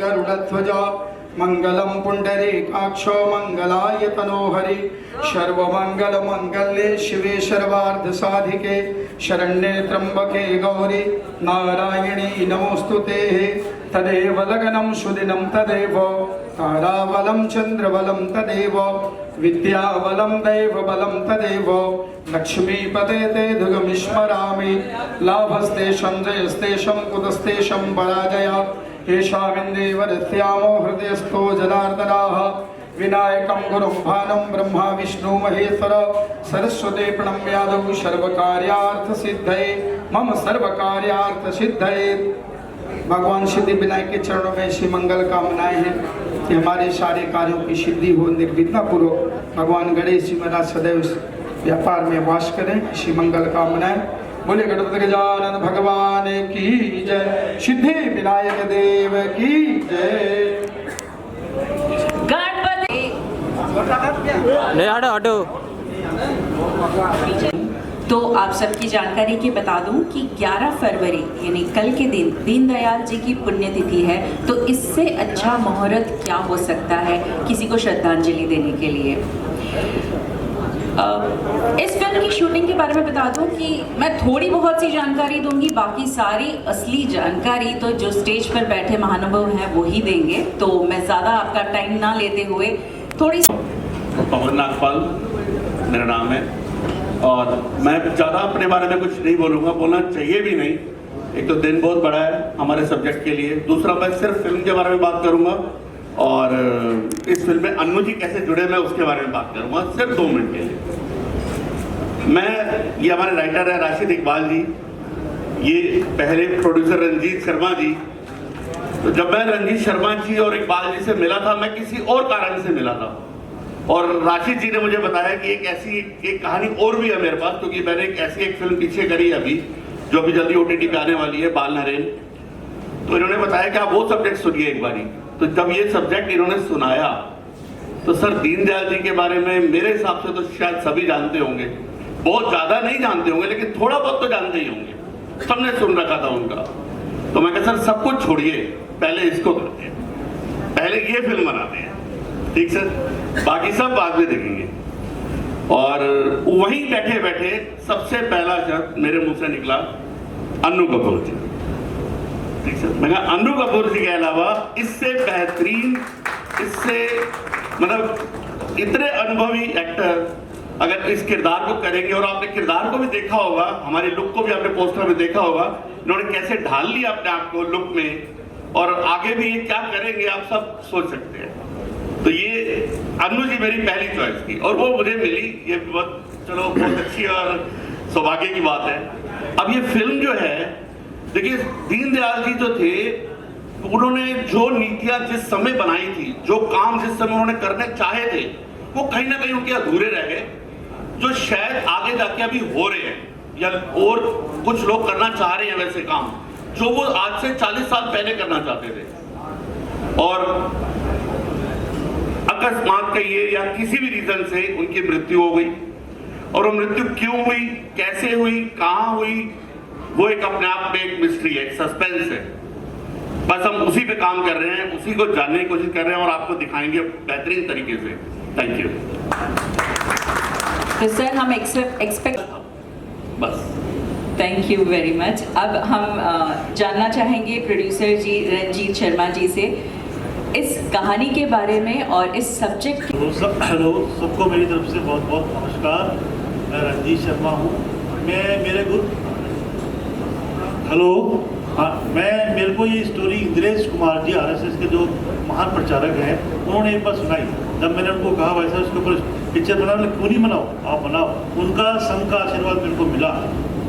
गरुडध्वजा मंगलम पुंडरीकाक्षो मंगलाय तनोहरि सर्वमंगल मंगल्ये शिवे सर्वार्थ साधिके शरण्ये त्र्यंबके गौरी नारायणी नमोस्तुते। तदेव लगनं सुदिनं तदेव ताराबलं चंद्रबलं तदेव विद्याबलं दैवबलं तदेव लक्ष्मीपते ते दुर्गमिस्मरामि लाभस्तेषं जयस्तेषं कुतस्तेषं पराजया येषामिन्द्रियवरस्यामो हृदयस्थो जनार्दनाः विनायकं गुरुं भानुं ब्रह्मा विष्णु महेश्वर सरस्वती प्रणम्यादौ सर्वकार्यार्थसिद्धये मम सर्वकार्यार्थसिद्धये। भगवान सिद्धि विनायक के चरणों में ऐसी मंगल कामनाएं हैं कि हमारे सारे कार्यों की सिद्धि हो निर्विघ्न पूर्वक। भगवान गणेश जी महाराज सदैव व्यापार में वास करें, ऐसी मंगल कामनाएं। बोले गणपति गजानन भगवान की जय, सिद्धि विनायक देव की जय। गणपति तो आप सबकी जानकारी की बता दूं कि 11 फरवरी यानी कल के दिन दीनदयाल जी की पुण्यतिथि है, तो इससे अच्छा मुहूर्त क्या हो सकता है किसी को श्रद्धांजलि देने के लिए। इस फिल्म की शूटिंग के बारे में बता दूं कि मैं थोड़ी बहुत सी जानकारी दूंगी, बाकी सारी असली जानकारी तो जो स्टेज पर बैठे महानुभाव हैं वो ही देंगे। तो मैं ज़्यादा आपका टाइम ना लेते हुए थोड़ी पवन नागपाल मेरा नाम है और मैं ज़्यादा अपने बारे में कुछ नहीं बोलूँगा, बोलना चाहिए भी नहीं। एक तो दिन बहुत बड़ा है हमारे सब्जेक्ट के लिए, दूसरा मैं सिर्फ फिल्म के बारे में बात करूँगा और इस फिल्म में अन्नू जी कैसे जुड़े मैं उसके बारे में बात करूँगा सिर्फ 2 मिनट के लिए। ये हमारे राइटर है राशिद इकबाल जी, ये पहले प्रोड्यूसर रंजीत शर्मा जी। तो जब मैं रंजीत शर्मा जी और इकबाल जी से मिला था, मैं किसी और कारण से मिला था और राशिद जी ने मुझे बताया कि एक ऐसी एक कहानी और भी है मेरे पास, क्योंकि मैंने एक ऐसी एक फिल्म पीछे करी अभी जो अभी जल्दी OTT पे आने वाली है, बाल नरेन। तो इन्होंने बताया कि आप वो सब्जेक्ट सुनिए एक बारी। तो जब ये सब्जेक्ट इन्होंने सुनाया तो सर दीनदयाल जी के बारे में मेरे हिसाब से तो शायद सभी जानते होंगे, बहुत ज्यादा नहीं जानते होंगे लेकिन थोड़ा बहुत तो जानते ही होंगे, सबने सुन रखा था उनका। तो मैं कहा सर सब कुछ छोड़िए, पहले इसको करते हैं, पहले ये फिल्म बनाते हैं, ठीक सर, बाकी सब बाद में देखेंगे। और वहीं बैठे बैठे सबसे पहला शब्द मेरे मुंह से निकला अन्नू कपूर जी, ठीक सर। मैं कहा अन्नू कपूर जी के अलावा इससे बेहतरीन, इससे मतलब इतने अनुभवी एक्टर अगर इस किरदार को करेंगे, और आपने किरदार को भी देखा होगा, हमारे लुक को भी आपने पोस्टर में देखा होगा, इन्होंने कैसे ढाल लिया अपने आप को लुक में, और आगे भी ये क्या करेंगे आप सब सोच सकते हैं। तो ये अन्नू जी मेरी पहली चॉइस थी और वो मुझे मिली, ये बहुत चलो बहुत अच्छी और सौभाग्य की बात है। अब ये फिल्म जो है, देखिए दीनदयाल जी जो थे उन्होंने जो नीतियां जिस समय बनाई थी, जो काम जिस समय उन्होंने करने चाहे थे, वो कहीं ना कहीं उनके अधूरे रह गए, जो शायद आगे जाके अभी हो रहे हैं या और कुछ लोग करना चाह रहे हैं वैसे काम जो वो आज से 40 साल पहले करना चाहते थे। और अकस्मात कहिए या किसी भी रीजन से उनकी मृत्यु हो गई, और वो मृत्यु क्यों हुई, कैसे हुई, कहां हुई, वो एक अपने आप में एक मिस्ट्री है, एक सस्पेंस है। बस हम उसी पे काम कर रहे हैं, उसी को जानने की कोशिश कर रहे हैं और आपको दिखाएंगे बेहतरीन तरीके से। Thank you. तो सर हम एक्सपेक्ट बस थैंक यू वेरी मच। अब हम जानना चाहेंगे प्रोड्यूसर जी रंजीत शर्मा जी से इस कहानी के बारे में और इस सब्जेक्ट। हेलो सबको मेरी तरफ से बहुत बहुत नमस्कार। मैं रंजीत शर्मा हूँ। मेरे को ये स्टोरी इंद्रेश कुमार जी RSS के जो महान प्रचारक हैं उन्होंने एक बार सुनाई। जब मैंने उनको कहा भाई साहब इसके ऊपर पिक्चर बनाओ, क्यों नहीं बनाओ, आप बनाओ। उनका संघ का आशीर्वाद मेरे को मिला।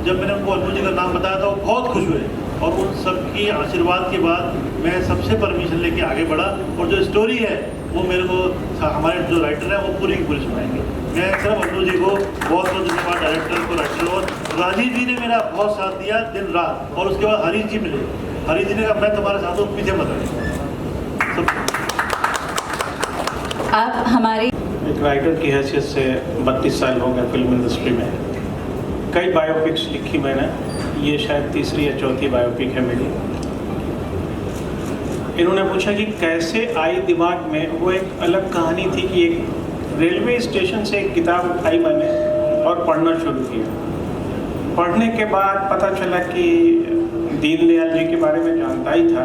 जब मैंने उनको अन्नू जी का नाम बताया था वो बहुत खुश हुए, और उन सबकी आशीर्वाद के बाद मैं सबसे परमिशन लेके आगे बढ़ा, और जो स्टोरी है वो मेरे को हमारे जो राइटर है वो पूरी की पूरी सुनाएंगे। मैं सिर्फ अन्नू जी को बहुत बहुत धन्यवाद, डायरेक्टर को, राइटर, और राजीव जी ने मेरा बहुत साथ दिया दिन रात। और उसके बाद हरीश जी मिले, हरीश जी ने कहा मैं तुम्हारे साथ हूँ, पीछे मत आइए। अब हमारे एक राइटर की हैसियत से 32 साल हो गए फिल्म इंडस्ट्री में। कई बायोपिक्स लिखी मैंने, ये शायद तीसरी या चौथी बायोपिक है मेरी। इन्होंने पूछा कि कैसे आई दिमाग में, वो एक अलग कहानी थी कि एक रेलवे स्टेशन से एक किताब उठाई मैंने और पढ़ना शुरू किया। पढ़ने के बाद पता चला कि दीनदयाल जी के बारे में जानता ही था,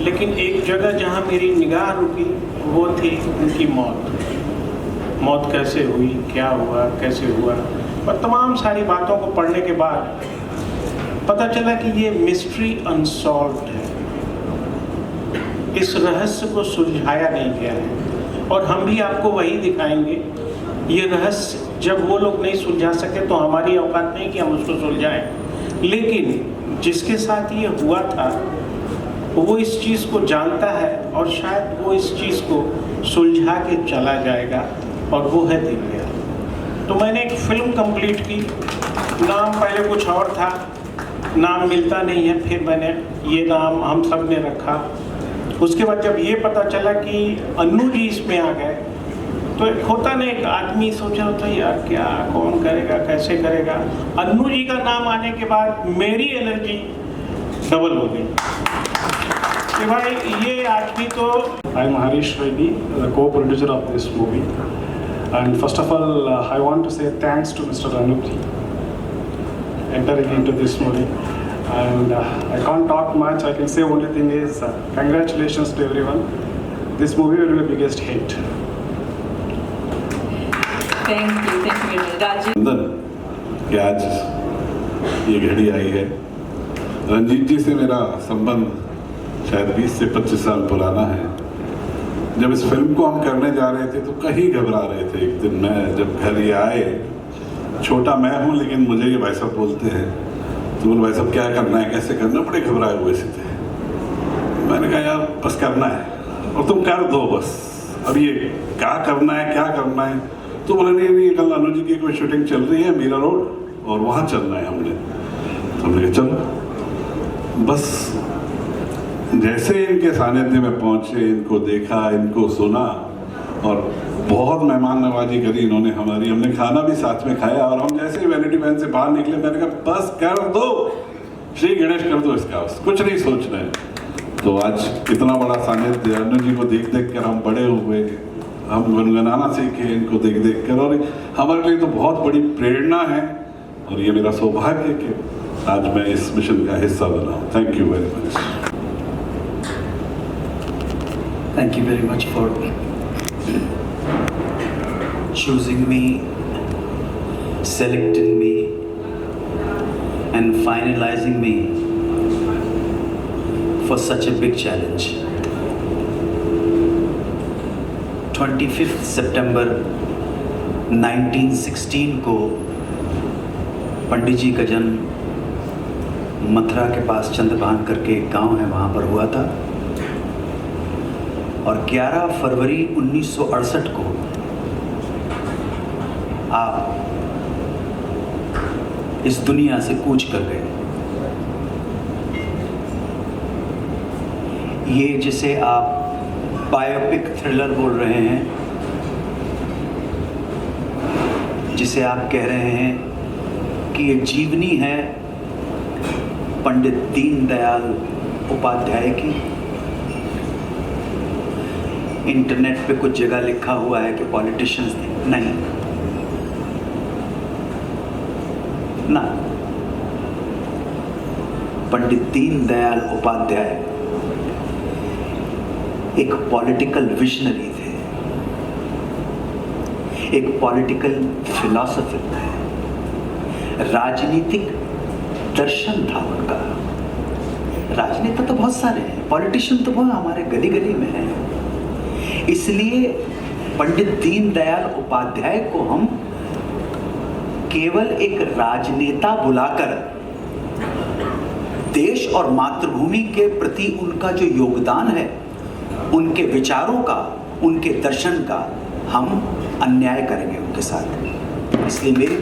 लेकिन एक जगह जहाँ मेरी निगाह रुकी वो थी उनकी मौत कैसे हुई, क्या हुआ, कैसे हुआ, और तमाम सारी बातों को पढ़ने के बाद पता चला कि ये मिस्ट्री अनसॉल्व्ड है, इस रहस्य को सुलझाया नहीं गया है। और हम भी आपको वही दिखाएंगे। ये रहस्य जब वो लोग नहीं सुलझा सके तो हमारी औकात नहीं कि हम उसको सुलझाएं, लेकिन जिसके साथ ये हुआ था वो इस चीज़ को जानता है और शायद वो इस चीज़ को सुलझा के चला जाएगा, और वो है दीनदयाल। तो मैंने एक फिल्म कंप्लीट की, नाम पहले कुछ और था, नाम मिलता नहीं है, फिर मैंने ये नाम हम सब ने रखा। उसके बाद जब ये पता चला कि अन्नू जी इसमें आ गए, तो एक होता ना, एक आदमी सोचा होता है यार क्या, कौन करेगा, कैसे करेगा। अन्नू जी का नाम आने के बाद मेरी एनर्जी डबल हो गई कि भाई ये आदमी तो। I'm Harish Reddy, the co-producer of this movie. And first of all, I want to say thanks to Mr. Anup ji entering into this movie. And I can't talk much. I can say only thing is congratulations to everyone. This movie will be the biggest hit. Thank you Rajiv. Nandan कि आज ये घड़ी आई है। रंजीत जी से मेरा संबंध शायद 20 से 25 साल पुराना है। जब इस फिल्म को हम करने जा रहे थे तो कहीं घबरा रहे थे। एक दिन मैं जब घर ये आए, छोटा मैं हूँ लेकिन मुझे ये भाई साहब बोलते हैं, तो बोले भाई साहब क्या करना है, कैसे करना, बड़े घबराए हुए से थे। मैंने कहा यार बस करना है और तुम कर दो बस, अब ये क्या करना है, क्या करना है। तो बोले नहीं कल अनु जी की कोई शूटिंग चल रही है मीरा रोड और वहाँ चलना है हमने। तो हमने कहा चलो। बस जैसे इनके सानिध्य में पहुँचे, इनको देखा, इनको सुना और बहुत मेहमान नवाजी करी इन्होंने हमारी। हमने खाना भी साथ में खाया और हम जैसे ही वैनिटी वैन से बाहर निकले मैंने कहा बस कर दो, श्री गणेश कर दो इसका, कुछ नहीं सोचना है। तो आज इतना बड़ा सानिध्य, अनु जी को देख देख कर हम बड़े हुए, हम गुनगुनाना सीखे इनको देख देख कर, और हमारे लिए तो बहुत बड़ी प्रेरणा है। और ये मेरा सौभाग्य है कि आज मैं इस मिशन का हिस्सा बना हूँ। Thank you very much. Thank you very much for choosing me, selecting me, and finalizing me for such a big challenge. 25th September 1916 को पंडित जी का जन्म मथुरा के पास चंद्रभान करके एक गांव है, वहाँ पर हुआ था। और 11 फरवरी 1968 को आप इस दुनिया से कूच कर गए। ये जिसे आप बायोपिक थ्रिलर बोल रहे हैं, जिसे आप कह रहे हैं कि ये जीवनी है पंडित दीनदयाल उपाध्याय की। इंटरनेट पे कुछ जगह लिखा हुआ है कि पॉलिटिशियंस नहीं ना, पंडित दीनदयाल उपाध्याय एक पॉलिटिकल विजनरी थे, एक पॉलिटिकल फिलॉसफर थे, राजनीतिक दर्शन था उनका। राजनेता तो बहुत सारे हैं, पॉलिटिशियन तो बहुत हमारे गली गली में हैं। इसलिए पंडित दीनदयाल उपाध्याय को हम केवल एक राजनेता बुलाकर देश और मातृभूमि के प्रति उनका जो योगदान है, उनके विचारों का, उनके दर्शन का हम अन्याय करेंगे उनके साथ। इसलिए मेरी,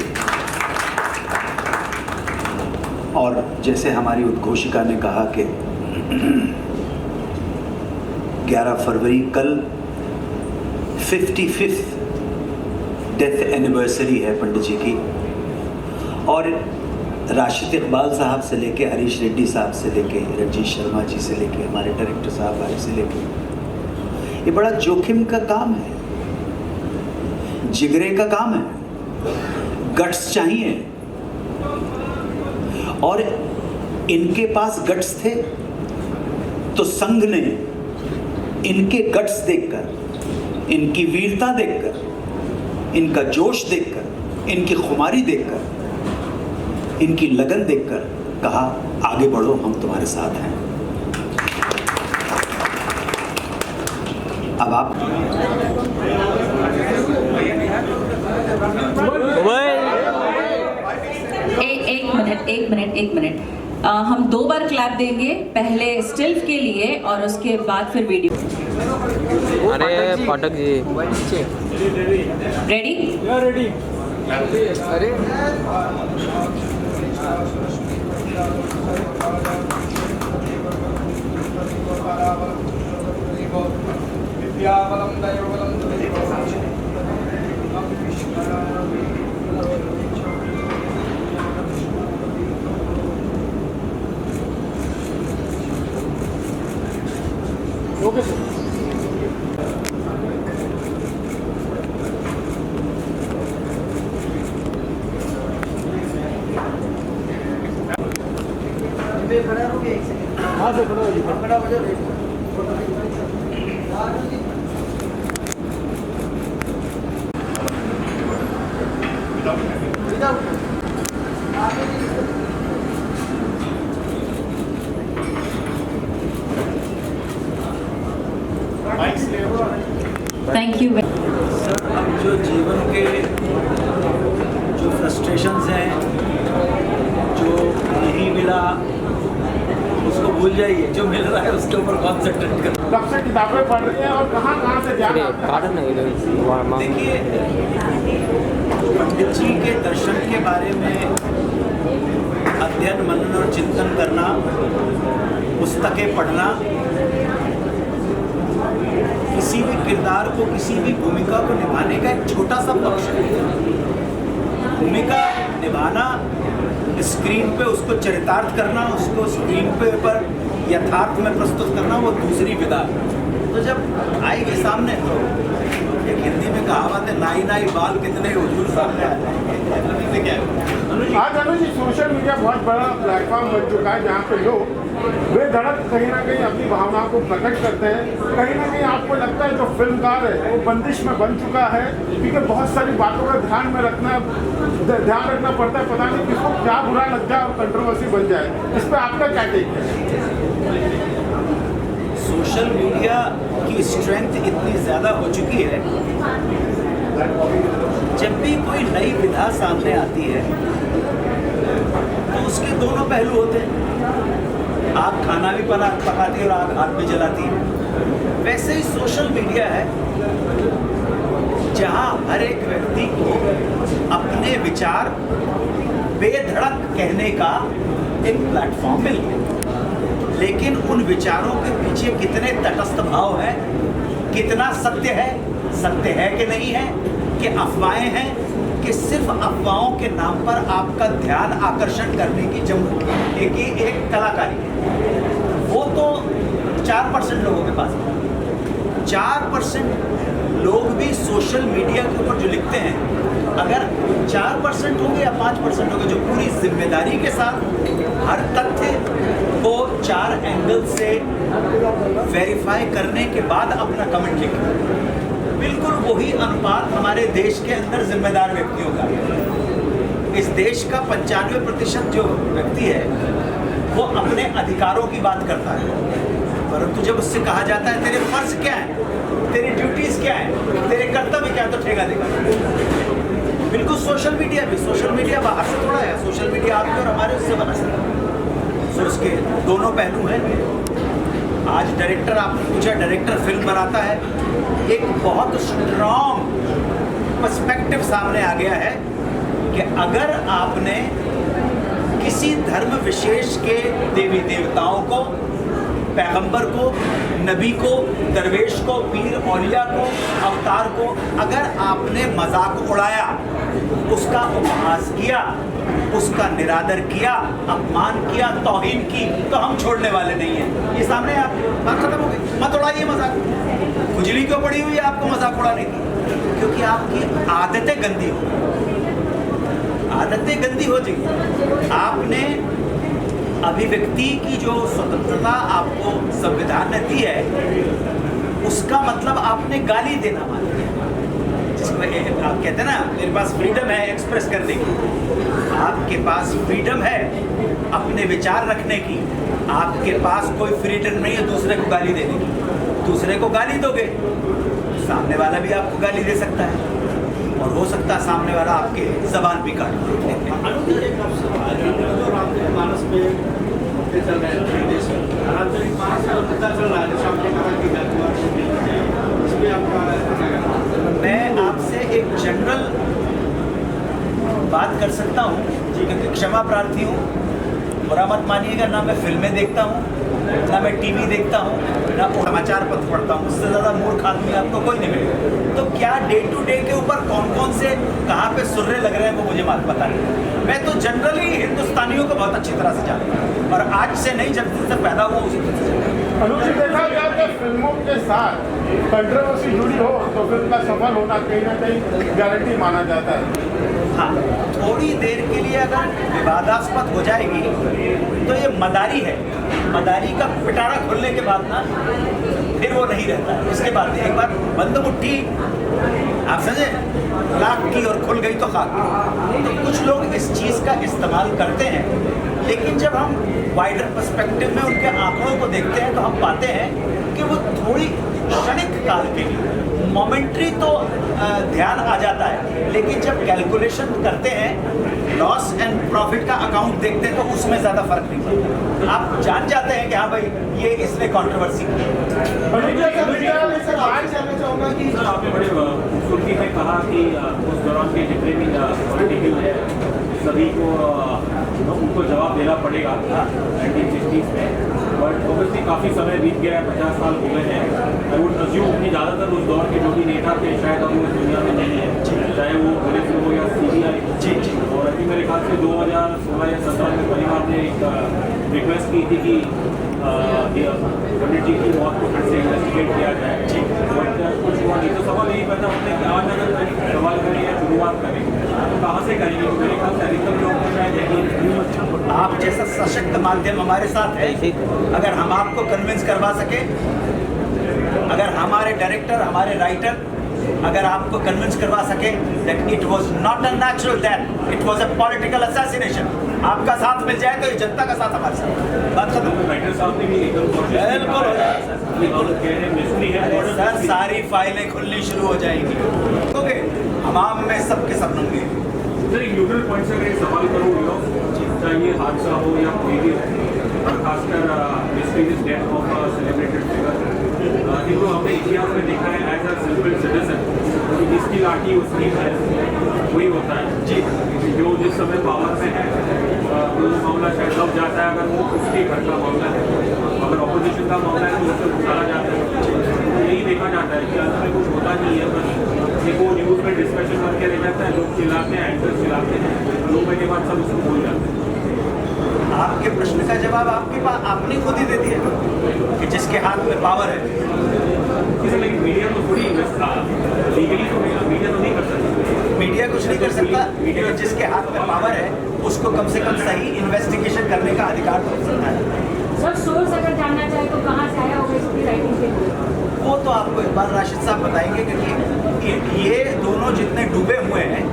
और जैसे हमारी उद्घोषिका ने कहा कि 11 फरवरी कल 55th डेथ एनिवर्सरी है पंडित जी की, और राशिद इकबाल साहब से लेके हरीश रेड्डी साहब से लेके रंजीत शर्मा जी से लेके हमारे डायरेक्टर साहब वाले से लेके, ये बड़ा जोखिम का काम है, जिगरे का काम है, गट्स चाहिए। और इनके पास गट्स थे तो संघ ने इनके गट्स देखकर, इनकी वीरता देखकर, इनका जोश देखकर, इनकी खुमारी देखकर, इनकी लगन देखकर कहा आगे बढ़ो, हम तुम्हारे साथ हैं। अब आप एक मिनट हम 2 बार क्लैप देंगे, पहले स्टिल के लिए और उसके बाद फिर वीडियो। अरे पाठक जी रेडी? रेडी। अरे ओके सर। हाँ सर, खड़ा हो जाओ। Thank you. सर, अब जो जीवन के जो फ्रस्ट्रेशंस हैं, जो नहीं मिला उसको भूल जाइए, जो मिल रहा है उसके ऊपर कॉन्सेंट्रेट करो। कब से किताबें पढ़ रही हैं और कहाँ से ज्ञान आता है? देखिए, पंडित जी के दर्शन के बारे में अध्ययन, मनन और चिंतन करना, पुस्तकें पढ़ना, किसी भी किरदार को, किसी भी भूमिका को निभाने का एक छोटा सा पक्ष है। भूमिका निभाना, स्क्रीन पे उसको चरितार्थ करना, उसको स्क्रीन पे पर यथार्थ में प्रस्तुत करना, वो दूसरी विधा। तो जब आएगी सामने, तो एक हिंदी में कहावत है, नाई नाई बाल कितने हुजूर सामने आते क्या है। आज अनुज जी, सोशल मीडिया बहुत बड़ा प्लेटफॉर्म बन चुका है जहाँ पे लोग बेधड़क कहीं ना कहीं अपनी भावनाओं को प्रकट करते हैं। कहीं ना कहीं आपको लगता है जो फिल्मकार है वो बंदिश में बन चुका है, क्योंकि बहुत सारी बातों का ध्यान रखना पड़ता है, पता नहीं किसको क्या बुरा लग जाए और कंट्रोवर्सी बन जाए। इस पर आपका क्या टेक है? सोशल मीडिया की स्ट्रेंथ इतनी ज़्यादा हो चुकी है, जब भी कोई नई विधा सामने आती है तो उसके दोनों पहलू होते हैं। आग खाना भी पकाती है और आग हाथ भी जलाती है। वैसे ही सोशल मीडिया है, जहां हर एक व्यक्ति को अपने विचार बेधड़क कहने का एक प्लेटफॉर्म मिल गया। लेकिन उन विचारों के पीछे कितने तटस्थ भाव है, कितना सत्य है कि नहीं है, कि अफवाहें हैं, कि सिर्फ अफवाहों के नाम पर आपका ध्यान आकर्षण करने की एक कलाकारी है। वो तो 4% लोगों के पास है। 4% लोग भी सोशल मीडिया के ऊपर जो लिखते हैं, अगर 4% होंगे या 5% होंगे जो पूरी जिम्मेदारी के साथ हर तथ्य को 4 एंगल से वेरीफाई करने के बाद अपना कमेंट लिखें, बिल्कुल वही अनुपात हमारे देश के अंदर जिम्मेदार व्यक्तियों का है। इस देश का 95% जो व्यक्ति है वो अपने अधिकारों की बात करता है, परंतु जब उससे कहा जाता है तेरे फर्ज क्या है, तेरी ड्यूटीज क्या है, तेरे कर्तव्य क्या है, तो ठेका देगा। बिल्कुल सोशल मीडिया बाहर से थोड़ा है, सोशल मीडिया आपके और हमारे उससे बना सकता। सो उसके दोनों पहलू हैं। आज डायरेक्टर, आपने पूछा डायरेक्टर फिल्म बनाता है, एक बहुत स्ट्रॉन्ग पर्सपेक्टिव सामने आ गया है कि अगर आपने किसी धर्म विशेष के देवी देवताओं को पैगंबर को, नबी को, दरवेश को, पीर औलिया को, अवतार को अगर आपने मजाक उड़ाया, उसका उपहास किया, उसका निरादर किया, अपमान किया, तौहीन की, तो हम छोड़ने वाले नहीं हैं। ये सामने आप बात खत्म हो गई। मत उड़ाइए मजाक। खुजली क्यों पड़ी हुई है आपको मजाक उड़ाने की? क्योंकि आपकी आदतें गंदी हो, आदतें गंदी हो जाएगी। आपने अभिव्यक्ति की जो स्वतंत्रता आपको संविधान ने दी है, उसका मतलब आपने गाली देना मान लिया। जिसमें आप कहते हैं ना, मेरे पास फ्रीडम है एक्सप्रेस करने की। आपके पास फ्रीडम है अपने विचार रखने की, आपके पास कोई फ्रीडम नहीं है दूसरे को गाली देने की। दूसरे को गाली दोगे, सामने वाला भी आपको गाली दे सकता है, और हो सकता है सामने वाला आपके जबान भी काट दे। मैं आपसे एक जनरल बात कर सकता हूँ, क्योंकि क्षमा प्रार्थी हूँ, बुरा मत मानिएगा। ना मैं फिल्में देखता हूँ, ना मैं टीवी देखता हूँ, ना समाचार पत्र पढ़ता हूँ। उससे ज़्यादा मूर्ख आदमी आपको कोई नहीं मिलेगा। तो क्या डे टू डे के ऊपर कौन कौन से कहाँ पे सुर्रे लग रहे हैं वो मुझे पता नहीं। मैं तो जनरली हिंदुस्तानियों को बहुत अच्छी तरह से जानता हूँ, और आज से नहीं, जब दिन से पैदा हुआ उसी दिन से। अनुज जी, देखा गया कि फिल्मों के साथ कंट्रोवर्सी जुड़ी हो तो फिल्म का सफल होना कहीं ना कहीं गारंटी माना जाता है। हाँ, थोड़ी देर के लिए अगर विवादास्पद हो जाएगी तो ये मदारी है। मदारी का पिटारा खुलने के बाद ना फिर वो नहीं रहता है। इसके बाद एक बार बंद मुट्ठी, आप समझे, लाख की और खुल गई तो खाक की। तो कुछ लोग इस चीज़ का इस्तेमाल करते हैं, लेकिन जब हम वाइडर पर्सपेक्टिव में उनके आंकड़ों को देखते हैं तो हम पाते हैं कि वो थोड़ी क्षणिक काल के लिए मोमेंट्री तो ध्यान आ जाता है, लेकिन जब कैलकुलेशन करते हैं, लॉस एंड प्रॉफिट का अकाउंट देखते हैं, तो उसमें ज़्यादा फर्क नहीं पड़ता। आप जान जाते हैं कि हाँ भाई ये इसने कंट्रोवर्सी चाहूँगा कि आपने बड़े खूबसूरती से कहा कि उस दौरान के जितने भी पॉलिटिकल है सभी को उनको जवाब देना पड़ेगा 1960s में। बट ऑब्वियसली काफ़ी समय बीत गया है, 50 साल हो गए हैं। आई वुड अज्यूम कि ज़्यादातर उस दौर के जो भी नेता थे शायद अब वो इस दुनिया में नहीं है, चाहे वो पुलिस हो या CBI। और अभी मेरे ख्याल से 2016 या 17 में परिवार ने एक रिक्वेस्ट की थी कि पंडित जी की मौत को फिर से इन्वेस्टिगेट किया जाए। बट कुछ हुआ नहीं। तो सवाल यही पता होता है कि आज अगर सवाल करें या शुरुआत करें तो कहाँ से करेंगे? मेरे ख्याल से अधिकतर लोग तो शायद आप जैसा सशक्त माध्यम हमारे साथ है, अगर हम आपको कन्विंस करवा सके, अगर हमारे डायरेक्टर, हमारे राइटर अगर आपको कन्विंस करवा सके that it was not a natural death, it was a political assassination, आपका साथ मिल जाए तो ये जनता का साथ हमारे साथ। बात खत्म। राइटर साहब ने भी एकदम बिल्कुल सर, सारी फाइलें खुलनी शुरू हो जाएंगी। ओके, हमाम में सबके सब होंगे। सर एक न्यूट्रल पॉइंट से अगर एक सवाल करूँ, चाहे ये हादसा हो या कोई भी और खासकर mysterious death of celebrated figure, जिनको हमने इतिहास में देखा है एज अ सिंपल सिटीजन, जिसकी लाठी उसकी है, वही होता है जी। जो जिस समय पावर में है वो मामला शायद दब जाता है अगर वो उसके घर का मामला है, अगर ऑपोजिशन का मामला है तो उससे उतारा जाता है। यही देखा जाता है कि अंत में कुछ होता नहीं है, बस एक वो न्यूज़ में डिस्कशन करके रह जाता है, लोग चिल्लाते हैं, एंकर्स चिल्लाते हैं, 2 महीने बाद सब उसको भूल जाते हैं। आपके प्रश्न का जवाब आपके पास आपने खुद ही दे दिया कि जिसके हाथ में पावर है। लेकिन मीडिया तो थोड़ी लीगली तो मीडिया तो नहीं कर सकती। मीडिया कुछ नहीं कर सकता, मीडिया जिसके हाथ में पावर है उसको कम से कम सही इन्वेस्टिगेशन करने का अधिकार हो सकता है। सर सोर्स अगर जानना चाहे तो कहाँ से आया होगा इसकी राइटिंग के? वो तो आपको इकबाल राशिद साहब बताएंगे, क्योंकि ये दोनों जितने डूबे हुए हैं,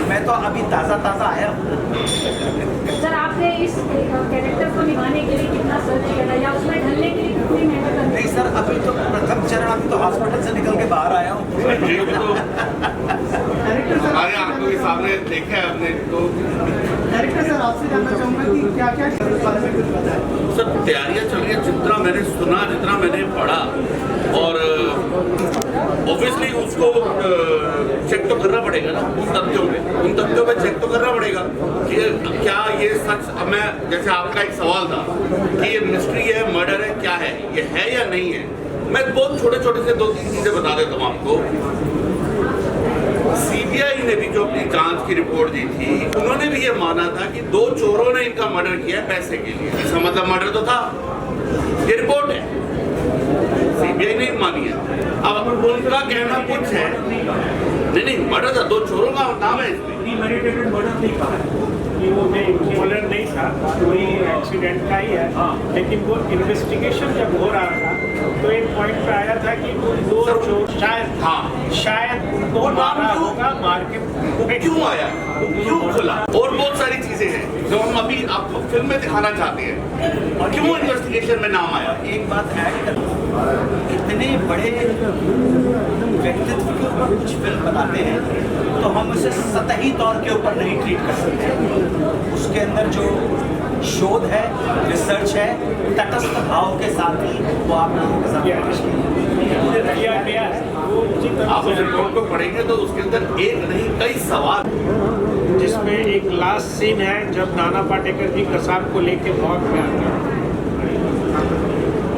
मैं तो अभी ताज़ा आया हूँ। सर आपने इस कैरेक्टर को निभाने के लिए कितना सर्च किया था या उसमें ढलने के लिए कितनी मेहनत करनी? नहीं सर, अभी तो प्रथम चरण, अभी तो हॉस्पिटल से निकल के बाहर आया हूँ। हमारे आंखों के सामने देखा है हमने तो। डायरेक्टर सर, आपसे जानना चाहूँगा कि क्या क्या सर तैयारियाँ चल रही है, जितना मैंने सुना, जितना मैंने पढ़ा, और ऑब्वियसली उसको चेक तो करना पड़ेगा। पड़ेगा ना उन तथ्यों पे चेक तो करना पड़ेगा कि क्या ये सच। अब मैं जैसे आपका एक सवाल था कि ये मिस्ट्री है, मर्डर है, क्या है, ये है या नहीं है। मैं बहुत छोटे छोटे से 2-3 चीजें बता देता हूँ आपको। सीबीआई ने भी जो अपनी जांच की रिपोर्ट दी थी, उन्होंने भी ये माना था कि 2 चोरों ने इनका मर्डर किया है पैसे के लिए। इसका मतलब मर्डर तो था, ये रिपोर्ट है, सीबीआई ने मानी है। अब उनका कहना कुछ है, नहीं मर्डर था, 2 चोरों का नाम है इसमें। प्रीमेडिटेटेड मर्डर नहीं कहा है कि वो मर्डर नहीं था, कोई एक्सीडेंट का ही है। लेकिन वो इन्वेस्टिगेशन जब हो रहा था तो एक पॉइंट पे आया था कि वो 2 चोर शायद उनको मारा होगा, मार के क्यों आया, क्यों खुला, और बहुत सारी चीजें हैं जो हम अभी आपको फिल्म में दिखाना चाहते हैं। और क्यों इन्वेस्टिगेशन में नाम आया। एक बात ऐड कर, इतने बड़े व्यक्तित्व के ऊपर कुछ फिल्म बनाते हैं तो हम उसे सतही तौर के ऊपर नहीं ट्रीट कर सकते। उसके अंदर जो शोध है, रिसर्च है, तटस्थ भाव के साथ ही वो आप लोगों के साथ किया गया है। आप उस रिपोर्ट को पढ़ेंगे तो उसके अंदर एक नहीं कई सवाल, जिसमें एक लास्ट सीन है जब नाना पाटेकर जी कसाब को लेके मौत में आते हैं।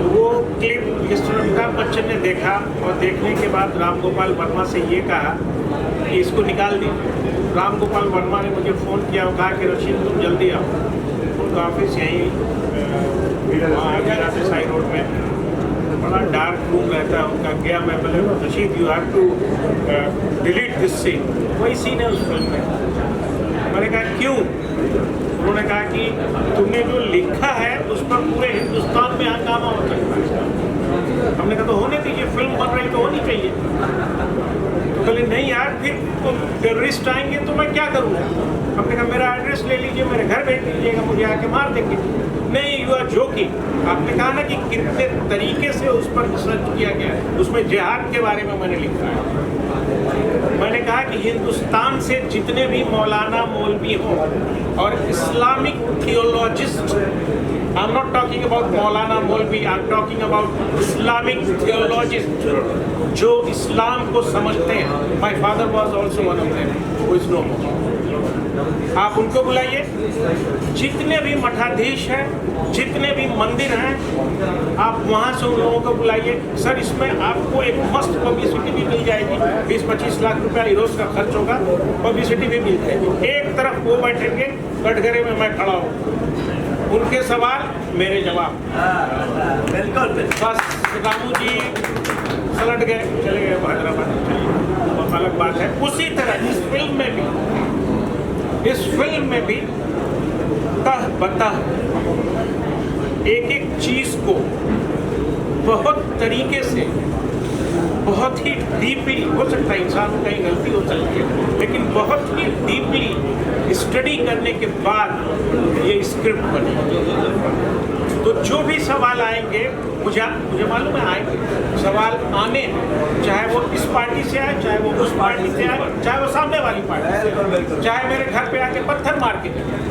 वो क्लिप मिस्टर अमिताभ बच्चन ने देखा और देखने के बाद राम गोपाल वर्मा से ये कहा कि इसको निकाल दी। राम गोपाल वर्मा ने मुझे फ़ोन किया और कहा कि रशीद तुम जल्दी आओ। उनका ऑफिस यहीं साई रोड में, बड़ा डार्क रूम रहता है उनका। गया मैं बोले Rashid you have to delete this scene, वही सीन है उस फिल्म में। मैंने कहा क्यों? उन्होंने कहा कि तुमने जो लिखा है उस पर पूरे हिंदुस्तान में हंगामा हो सकता है। हमने कहा तो होने दीजिए, फिल्म बन रही तो होनी चाहिए। तो बोले नहीं यार, फिर तो टेररिस्ट आएंगे तो मैं क्या करूँगा। हमने कहा मेरा एड्रेस ले लीजिए, मेरे घर भेज दीजिएगा, मुझे आके मार देंगे। नहीं यू आर जोकिंग। आपने कहा ना कि कितने तरीके से उस पर रिसर्च किया गया है, उसमें जिहाद के बारे में मैंने लिखा है। मैंने कहा कि हिंदुस्तान से जितने भी मौलाना मौलवी हों और Islamic theologist, I am not talking about मौलाना मौलवी, I am talking about Islamic theologist जो इस्लाम को समझते हैं। My father was also one of them who is no more. आप उनको बुलाइए, जितने भी मठाधीश हैं, जितने भी मंदिर हैं, आप वहाँ से उन लोगों को बुलाइए। सर इसमें आपको एक मस्त पब्लिसिटी भी मिल जाएगी, 20-25 लाख रुपया रोज का खर्च होगा, पब्लिसिटी भी मिल जाएगी। एक तरफ वो बैठेंगे, कटघरे में मैं खड़ा हूँ, उनके सवाल मेरे जवाब। बिल्कुल बस रामू जी सलट गए, चले गए हैदराबाद, और अलग बात है। उसी तरह इस फिल्म में भी तह बतह एक एक चीज को बहुत तरीके से, बहुत ही डीपली, हो सकता है इंसान को कहीं गलती हो सकती है, लेकिन बहुत ही डीपली स्टडी करने के बाद ये स्क्रिप्ट बनी। तो जो भी सवाल आएंगे, मुझे मालूम है आएंगे सवाल आने, चाहे वो इस पार्टी से आए, चाहे वो उस पार्टी से आए, चाहे वो सामने वाली पार्टी से आए, चाहे मेरे घर पे आके पत्थर मार के,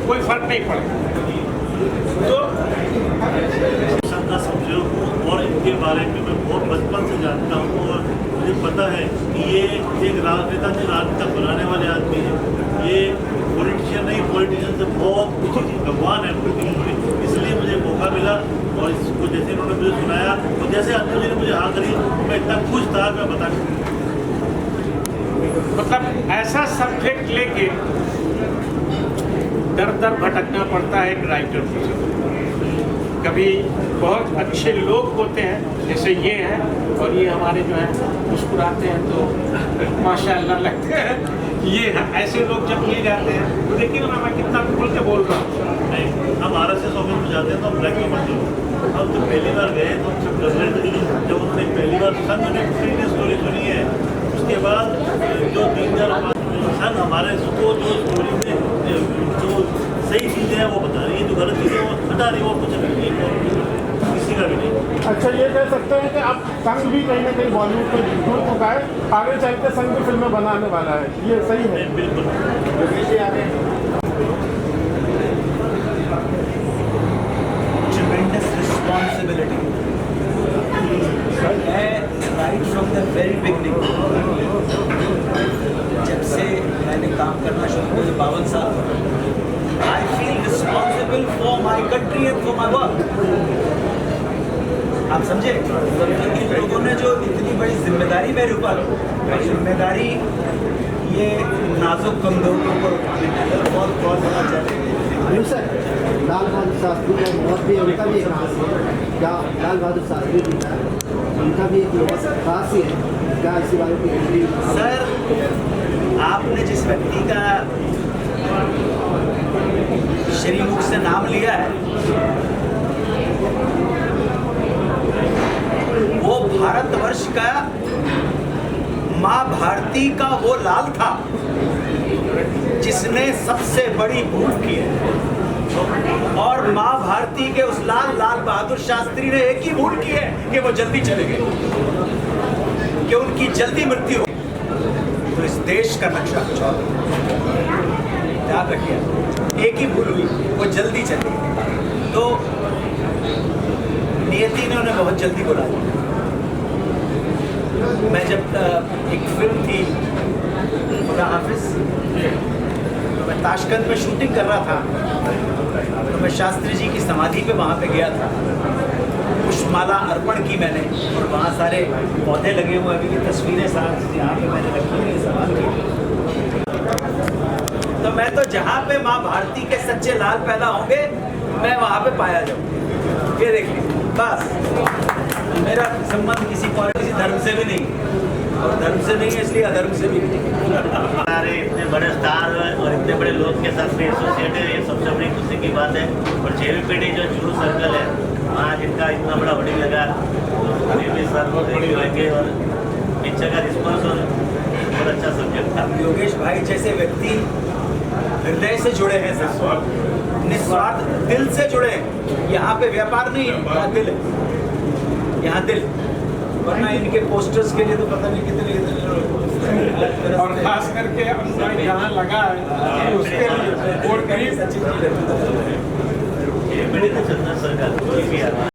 कोई फर्क नहीं पड़ेगा। तो शब्द समझो, और इनके बारे में मैं बहुत बचपन से जानता हूँ और मुझे पता है कि ये एक राजनेता से राजनेता बनाने वाले आदमी है। ये पॉलिटिशियन नहीं, पॉलिटिशियन से बहुत ऊंची चीज भगवान है पॉलिटिशियन में। इसलिए मुझे मौका मिला और इसको जैसे इन्होंने मुझे सुनाया और जैसे अंजू जी ने मुझे हाँ करी, मैं इतना खुश था मैं बता नहीं। मतलब ऐसा सब्जेक्ट लेके दर दर भटकना पड़ता है एक राइटर को। कभी बहुत अच्छे लोग होते हैं जैसे ये हैं, और ये हमारे जो हैं मुस्कुराते हैं तो माशाअल्लाह लगते हैं। ये ऐसे लोग जब मिल जाते हैं तो देखिए ना मैं कितना खुल के बोल रहा हूँ। नहीं, हम RSS ऑफिस में जाते हैं तो हम ब्लैक में मत लो। हम तो पहली बार गए तो प्रेसिडेंट जी जब उन्होंने पहली बार संघ ने स्टोरी सुनी है, उसके बाद जो 3-4 संघ हमारे उसको जो स्टोरी में जो सही चीज़ें हैं वो बता रही है, जो गलत चीज़ें वो हटा रही है, और कुछ नहीं किसी का भी नहीं। अच्छा ये कह सकते हैं कि अब संघ भी कहीं ना कहीं बॉलीवुड को जुड़ चुका है, आगे चल के संघ भी फिल्में बनाने वाला है, ये सही है? बिल्कुल। Tremendous responsibility. मैं right from the very beginning, जब से राष्ट्रीयत को मांगो। आप समझे? इन लोगों ने जो इतनी बड़ी जिम्मेदारी मेरे ऊपर, जिम्मेदारी ये नाजुक कमजोरों को उठाने के लिए बहुत होना चाहिए। सर, लाल बहादुर शास्त्री का मौत भी उनका भी एक राज है क्या? लाल बहादुर शास्त्री जी का उनका भी एक बहुत खास ही है क्या? इसी बारे में सर, आपने जिस व्यक्ति का श्रीमुख से नाम लिया है वो भारतवर्ष का माँ भारती का वो लाल था जिसने सबसे बड़ी भूल की है, और माँ भारती के उस लाल बहादुर शास्त्री ने एक ही भूल की है कि वो जल्दी चले गए, कि उनकी जल्दी मृत्यु हो। तो इस देश का नक्शा कुछ और याद रखिए, एक ही भूल हुई, वो जल्दी चले गए। तो नियति ने उन्हें बहुत जल्दी बुला लिया। मैं जब एक फिल्म थी खुदा हाफिज, तो मैं ताशकंद में शूटिंग कर रहा था, तो मैं शास्त्री जी की समाधि पे वहाँ पे गया था। पुष्पमाला अर्पण की मैंने, और वहाँ सारे पौधे लगे हुए, अभी की तस्वीरें साथ यहाँ पे मैंने रखी हुई, सवाल की। तो मैं तो जहाँ पे माँ भारती के सच्चे लाल पैदा होंगे मैं वहाँ पे पाया जाऊँ। ये देखिए, बस मेरा संबंध किसी किसी धर्म से भी नहीं, और धर्म से नहीं है इसलिए अधर्म से भी नहीं। सारे इतने बड़े स्टार और इतने बड़े लोग के साथ में एसोसिएट है, ये सबसे बड़ी खुशी की बात है। और जेवीपीडी जो जुलूस सर्कल है, आज इनका इतना बड़ा होर्डिंग लगा, अभी भी सर रेडी होंगे, और पिक्चर का रिस्पॉन्स और बहुत अच्छा सब्जेक्ट था। योगेश भाई जैसे व्यक्ति हृदय से जुड़े हैं सर, निस्वार्थ दिल से जुड़े हैं। यहाँ पे व्यापार नहीं है, यहाँ दिल है, यहाँ दिल। वरना इनके पोस्टर्स के लिए तो पता नहीं कितने और खास करके अनुराग जहाँ लगा है उसके लिए और करीब ये बड़ी चंदन सरकार